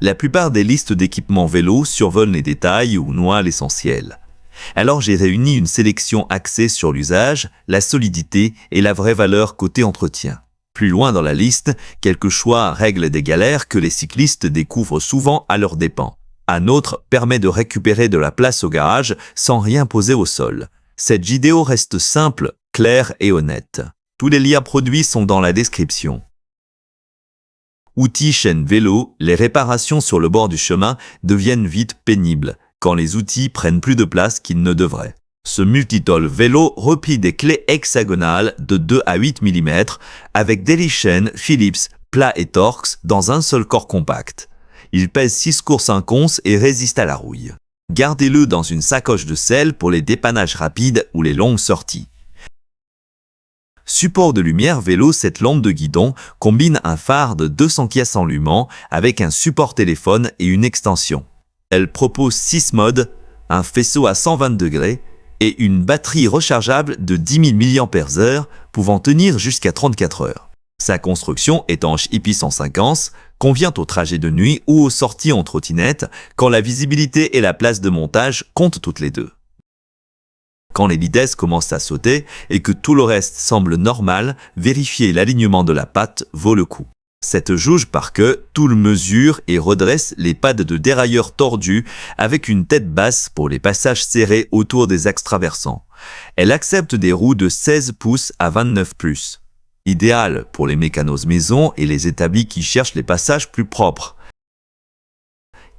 La plupart des listes d'équipements vélo survolent les détails ou noient l'essentiel. Alors j'ai réuni une sélection axée sur l'usage, la solidité et la vraie valeur côté entretien. Plus loin dans la liste, quelques choix règlent des galères que les cyclistes découvrent souvent à leurs dépens. Un autre permet de récupérer de la place au garage sans rien poser au sol. Cette vidéo reste simple, claire et honnête. Tous les liens produits sont dans la description. Outils chaîne vélo, les réparations sur le bord du chemin deviennent vite pénibles quand les outils prennent plus de place qu'ils ne devraient. Ce multitool vélo replie des clés hexagonales de 2 à 8 mm avec délices chaînes Phillips, plat et Torx dans un seul corps compact. Il pèse 6 courses 1 once et résiste à la rouille. Gardez-le dans une sacoche de selle pour les dépannages rapides ou les longues sorties. Support de lumière vélo, cette lampe de guidon combine un phare de 200 pièces enllumant avec un support téléphone et une extension. Elle propose 6 modes, un faisceau à 120 degrés et une batterie rechargeable de 10 000 mAh pouvant tenir jusqu'à 34 heures. Sa construction étanche IP150 convient aux trajets de nuit ou aux sorties en trottinette quand la visibilité et la place de montage comptent toutes les deux. Quand les vitesses commencent à sauter et que tout le reste semble normal, vérifier l'alignement de la patte vaut le coup. Cette jauge par queue, tout le mesure et redresse les pads de dérailleur tordus avec une tête basse pour les passages serrés autour des axes traversants. Elle accepte des roues de 16 pouces à 29 +. Idéal pour les mécanos maison et les établis qui cherchent les passages plus propres.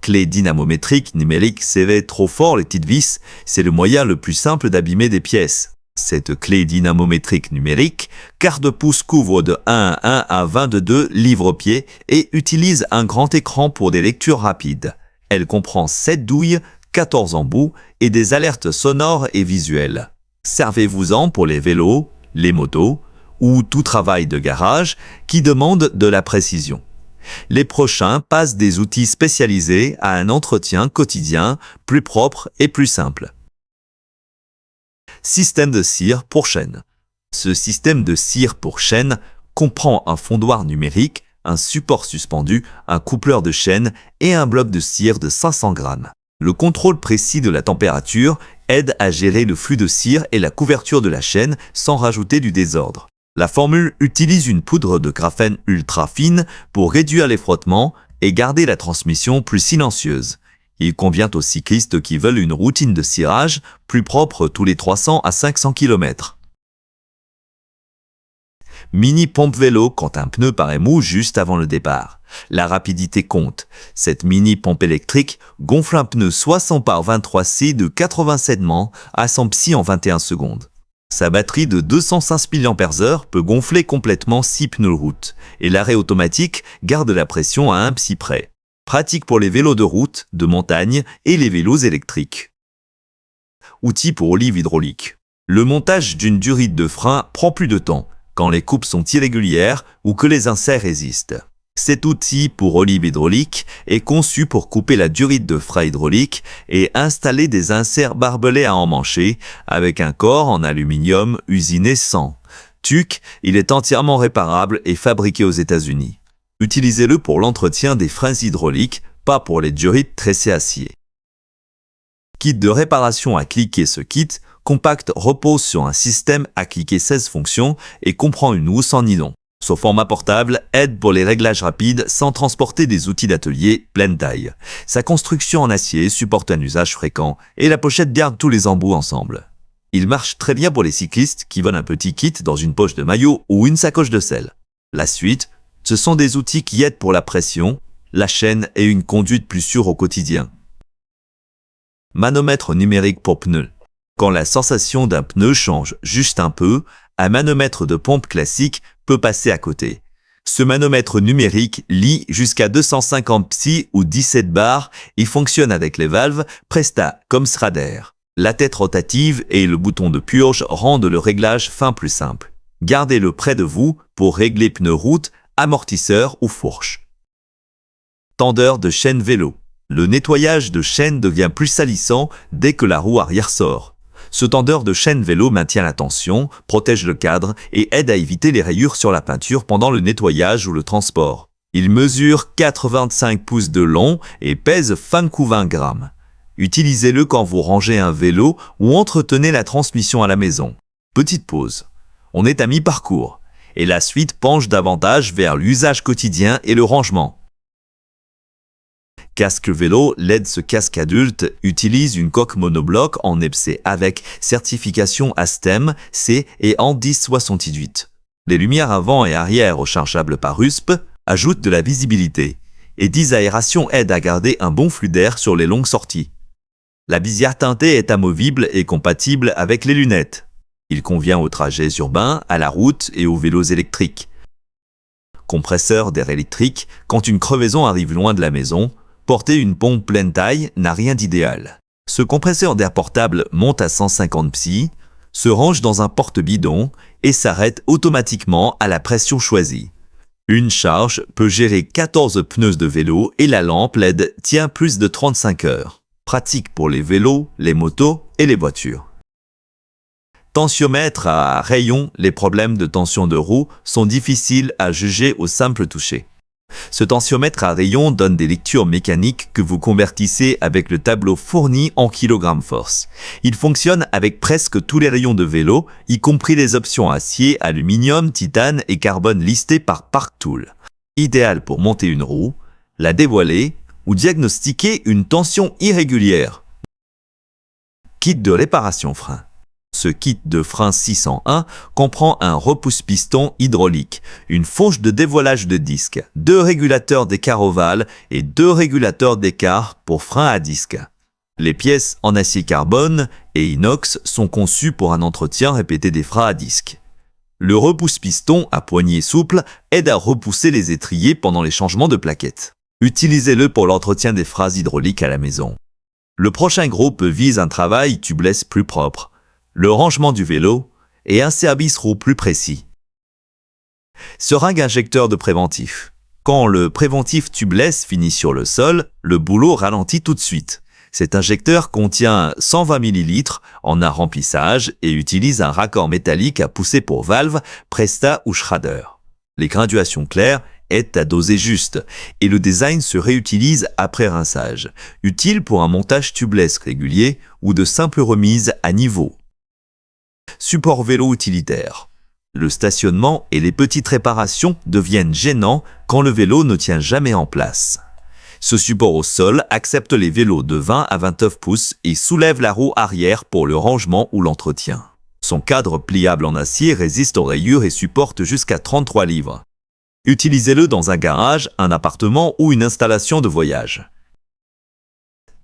Clé dynamométrique numérique CV trop fort les petites vis, c'est le moyen le plus simple d'abîmer des pièces. Cette clé dynamométrique numérique, quart de pouce couvre de 1 à 1 à 22 livres-pieds et utilise un grand écran pour des lectures rapides. Elle comprend 7 douilles, 14 embouts et des alertes sonores et visuelles. Servez-vous-en pour les vélos, les motos ou tout travail de garage qui demande de la précision. Les prochains passent des outils spécialisés à un entretien quotidien plus propre et plus simple. Système de cire pour chaîne. Ce système de cire pour chaîne comprend un fondoir numérique, un support suspendu, un coupleur de chaîne et un bloc de cire de 500 grammes. Le contrôle précis de la température aide à gérer le flux de cire et la couverture de la chaîne sans rajouter du désordre. La formule utilise une poudre de graphène ultra fine pour réduire les frottements et garder la transmission plus silencieuse. Il convient aux cyclistes qui veulent une routine de cirage plus propre tous les 300 à 500 km. Mini pompe vélo quand un pneu paraît mou juste avant le départ. La rapidité compte. Cette mini pompe électrique gonfle un pneu 60 par 23C de 87 mans à 100 psi en 21 secondes. Sa batterie de 205 mAh peut gonfler complètement 6 pneus route et l'arrêt automatique garde la pression à 1 psi près. Pratique pour les vélos de route, de montagne et les vélos électriques. Outil pour olive hydraulique. Le montage d'une durite de frein prend plus de temps quand les coupes sont irrégulières ou que les inserts résistent. Cet outil pour olive hydraulique est conçu pour couper la durite de frein hydraulique et installer des inserts barbelés à emmancher avec un corps en aluminium usiné sans. TUC, il est entièrement réparable et fabriqué aux États-Unis. Utilisez-le pour l'entretien des freins hydrauliques, pas pour les durites tressées acier. Kit de réparation à cliquer. Ce kit compact repose sur un système à cliquer 16 fonctions et comprend une housse en nylon. Son format portable aide pour les réglages rapides sans transporter des outils d'atelier pleine taille. Sa construction en acier supporte un usage fréquent et la pochette garde tous les embouts ensemble. Il marche très bien pour les cyclistes qui veulent un petit kit dans une poche de maillot ou une sacoche de selle. La suite, ce sont des outils qui aident pour la pression, la chaîne et une conduite plus sûre au quotidien. Manomètre numérique pour pneus. Quand la sensation d'un pneu change juste un peu, un manomètre de pompe classique peut passer à côté. Ce manomètre numérique lit jusqu'à 250 psi ou 17 bars et fonctionne avec les valves Presta comme Schrader. La tête rotative et le bouton de purge rendent le réglage fin plus simple. Gardez-le près de vous pour régler pneus route, amortisseur ou fourche. Tendeur de chaîne vélo. Le nettoyage de chaîne devient plus salissant dès que la roue arrière sort. Ce tendeur de chaîne vélo maintient la tension, protège le cadre et aide à éviter les rayures sur la peinture pendant le nettoyage ou le transport. Il mesure 85 pouces de long et pèse 20 grammes. Utilisez-le quand vous rangez un vélo ou entretenez la transmission à la maison. Petite pause. On est à mi-parcours et la suite penche davantage vers l'usage quotidien et le rangement. Casque vélo LED. Ce casque adulte utilise une coque monobloc en EPC avec certification ASTEM C et en 1068. Les lumières avant et arrière rechargeables par USB ajoutent de la visibilité et 10 aérations aident à garder un bon flux d'air sur les longues sorties. La visière teintée est amovible et compatible avec les lunettes. Il convient aux trajets urbains, à la route et aux vélos électriques. Compresseur d'air électrique, quand une crevaison arrive loin de la maison, porter une pompe pleine taille n'a rien d'idéal. Ce compresseur d'air portable monte à 150 psi, se range dans un porte-bidon et s'arrête automatiquement à la pression choisie. Une charge peut gérer 14 pneus de vélo et la lampe LED tient plus de 35 heures. Pratique pour les vélos, les motos et les voitures. Tensiomètre à rayon. Les problèmes de tension de roue sont difficiles à juger au simple toucher. Ce tensiomètre à rayon donne des lectures mécaniques que vous convertissez avec le tableau fourni en kg-force. Il fonctionne avec presque tous les rayons de vélo, y compris les options acier, aluminium, titane et carbone listées par Parktool. Idéal pour monter une roue, la dévoiler ou diagnostiquer une tension irrégulière. Kit de réparation frein. Ce kit de frein 601 comprend un repousse-piston hydraulique, une fourche de dévoilage de disque, 2 régulateurs d'écart ovale et 2 régulateurs d'écart pour frein à disque. Les pièces en acier carbone et inox sont conçues pour un entretien répété des freins à disque. Le repousse-piston à poignée souple aide à repousser les étriers pendant les changements de plaquettes. Utilisez-le pour l'entretien des freins hydrauliques à la maison. Le prochain groupe vise un travail tubeless plus propre, le rangement du vélo et un service roue plus précis. Seringue injecteur de préventif. Quand le préventif tubeless finit sur le sol, le boulot ralentit tout de suite. Cet injecteur contient 120 ml en un remplissage et utilise un raccord métallique à pousser pour valve, Presta ou Schrader. Les graduations claires aident à doser juste et le design se réutilise après rinçage, utile pour un montage tubeless régulier ou de simples remises à niveau. Support vélo utilitaire. Le stationnement et les petites réparations deviennent gênants quand le vélo ne tient jamais en place. Ce support au sol accepte les vélos de 20 à 29 pouces et soulève la roue arrière pour le rangement ou l'entretien. Son cadre pliable en acier résiste aux rayures et supporte jusqu'à 33 livres. Utilisez-le dans un garage, un appartement ou une installation de voyage.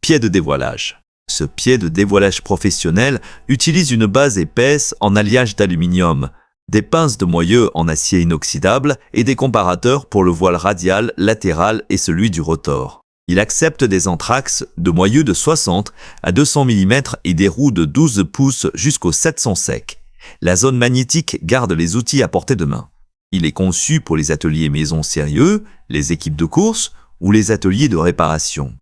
Pied de dévoilage. Ce pied de dévoilage professionnel utilise une base épaisse en alliage d'aluminium, des pinces de moyeu en acier inoxydable et des comparateurs pour le voile radial, latéral et celui du rotor. Il accepte des anthrax de moyeu de 60 à 200 mm et des roues de 12 pouces jusqu'au 700 sec. La zone magnétique garde les outils à portée de main. Il est conçu pour les ateliers maison sérieux, les équipes de course ou les ateliers de réparation.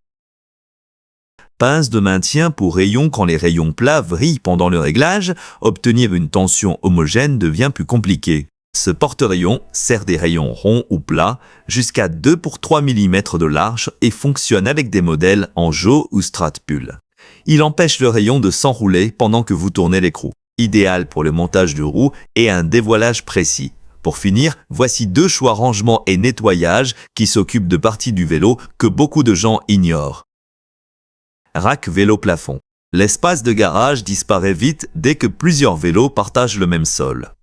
Pince de maintien pour rayons. Quand les rayons plats vrillent pendant le réglage, obtenir une tension homogène devient plus compliqué. Ce porte-rayon sert des rayons ronds ou plats jusqu'à 2 pour 3 mm de large et fonctionne avec des modèles en Jo ou Stratpull. Il empêche le rayon de s'enrouler pendant que vous tournez l'écrou. Idéal pour le montage de roues et un dévoilage précis. Pour finir, voici 2 choix rangement et nettoyage qui s'occupent de parties du vélo que beaucoup de gens ignorent. Rack vélo plafond. L'espace de garage disparaît vite dès que plusieurs vélos partagent le même sol.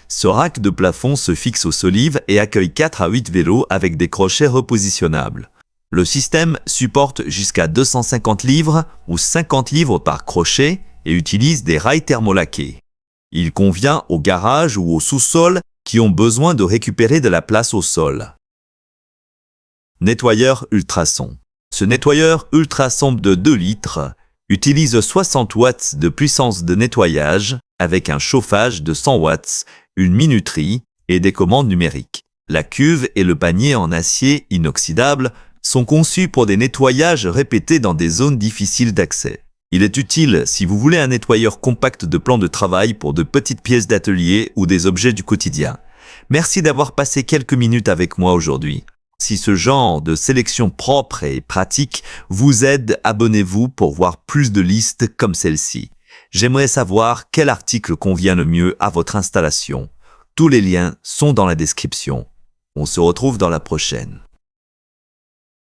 Ce rack de plafond se fixe aux solives et accueille 4 à 8 vélos avec des crochets repositionnables. Le système supporte jusqu'à 250 livres ou 50 livres par crochet et utilise des rails thermolaqués. Il convient aux garages ou au sous-sol qui ont besoin de récupérer de la place au sol. Nettoyeur ultrason. Ce nettoyeur ultrason de 2 litres utilise 60 watts de puissance de nettoyage avec un chauffage de 100 watts, une minuterie et des commandes numériques. La cuve et le panier en acier inoxydable sont conçus pour des nettoyages répétés dans des zones difficiles d'accès. Il est utile si vous voulez un nettoyeur compact de plan de travail pour de petites pièces d'atelier ou des objets du quotidien. Merci d'avoir passé quelques minutes avec moi aujourd'hui. Si ce genre de sélection propre et pratique vous aide, abonnez-vous pour voir plus de listes comme celle-ci. J'aimerais savoir quel article convient le mieux à votre installation. Tous les liens sont dans la description. On se retrouve dans la prochaine.